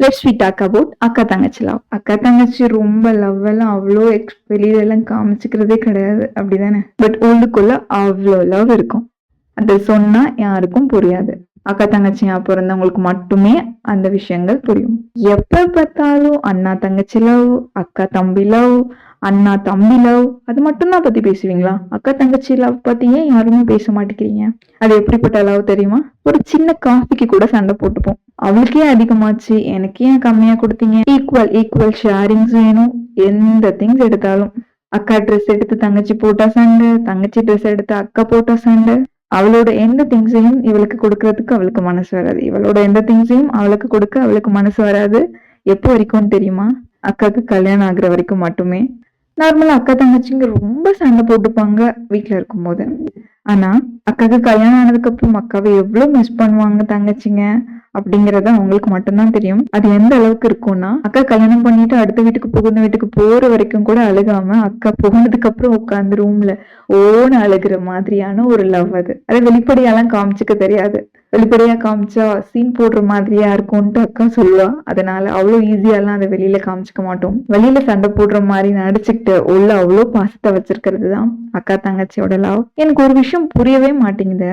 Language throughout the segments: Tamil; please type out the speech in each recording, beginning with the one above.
லெட்ஸ் வி டாக் அபவுட் அக்கா தங்கச்சி லவ். அக்கா தங்கச்சி ரொம்ப லவ் எல்லாம் அவ்வளோ வெளியில எல்லாம் காமிச்சுக்கிறதே கிடையாது, அப்படிதானே? பட் உள்ளுக்குள்ள அவ்வளோ லவ் இருக்கும். அது சொன்னா யாருக்கும் புரியாது. அக்கா தங்கச்சியா பிறந்தவங்களுக்கு மட்டுமே அந்த விஷயங்கள் புரியும். எப்ப பார்த்தாலும் அண்ணா தங்கச்சி லவ், அக்கா தம்பி லவ், அண்ணா தம்பி லவ், அது மட்டும்தான் பத்தி பேசுவீங்களா? அக்கா தங்கச்சி லவ் பத்தி ஏன் யாருமே பேச மாட்டேங்கிறீங்க? அது எப்படிப்பட்ட லவ் தெரியுமா? ஒரு சின்ன காஃபிக்கு கூட சண்டை போட்டுப்போம். அவளுக்கே அதிகமாச்சு, எனக்கு ஏன் கம்மியா கொடுத்தீங்க? ஈக்குவல் ஈக்குவல் ஷேரிங்ஸ் வேணும். எந்த திங்ஸ் எடுத்தாலும் அக்கா ட்ரெஸ் எடுத்து தங்கச்சி போட்டா சண்டை, தங்கச்சி ட்ரெஸ் எடுத்து அக்கா போட்டா சண்டை. அவளோட எந்த திங்ஸையும் இவளுக்கு கொடுக்கறதுக்கு அவளுக்கு மனசு வராது. இவளோட எந்த திங்ஸையும் அவளுக்கு கொடுக்க அவளுக்கு மனசு வராது. எப்போ வரைக்கும் தெரியுமா? அக்காவுக்கு கல்யாணம் ஆகுற வரைக்கும் மட்டுமே. நார்மலா அக்கா தங்கச்சிங்க ரொம்ப சண்டை போட்டுப்பாங்க வீட்டுல இருக்கும்போது. ஆனா அக்காவுக்கு கல்யாணம் ஆனதுக்கு அப்புறம் அக்காவை எவ்வளவு மிஸ் பண்ணுவாங்க தங்கச்சிங்க அப்படிங்கறது அவங்களுக்கு மட்டும்தான் தெரியும். அது எந்த அளவுக்கு இருக்கும்னா, அக்கா கல்யாணம் பண்ணிட்டு அடுத்த வீட்டுக்கு புகுந்த வீட்டுக்கு போற வரைக்கும் கூட அழுகாம அக்கா புகுந்ததுக்கு அப்புறம் உட்காந்து ரூம்ல ஓன்னு அழுகிற மாதிரியான ஒரு லவ். அது வெளிப்படையெல்லாம் காமிச்சுக்க தெரியாது. வெளிப்படையா காமிச்சா சீன் போடுற மாதிரியா இருக்கும்ட்டு அக்கா சொல்லுவா. அதனால அவ்வளவு ஈஸியாலாம் அதை வெளியில காமிச்சுக்க மாட்டோம். வெளியில சண்டை போடுற மாதிரி நடிச்சுக்கிட்டு உள்ள அவ்வளவு பாசத்தை வச்சிருக்கிறது தான் அக்கா தங்கச்சியோட லவ். எனக்கு ஒரு விஷயம் புரியவே மாட்டேங்குது.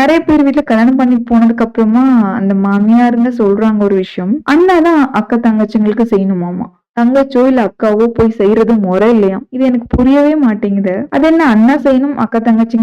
நிறைய பேர் வீட்டுல கல்யாணம் பண்ணி போனதுக்கு அப்புறமா அந்த மாமியாருங்க சொல்றாங்க ஒரு விஷயம், அண்ணாதான் அக்கா தங்கச்சிங்களுக்கு செய்யணுமாமா. தங்கச்சோ இல்ல அக்காவோ போய் செய்யறது முறை இல்லையா? இது எனக்கு புரியவே மாட்டேங்குது. அது என்ன அண்ணா செய்யணும் அக்கா தங்கச்சிங்க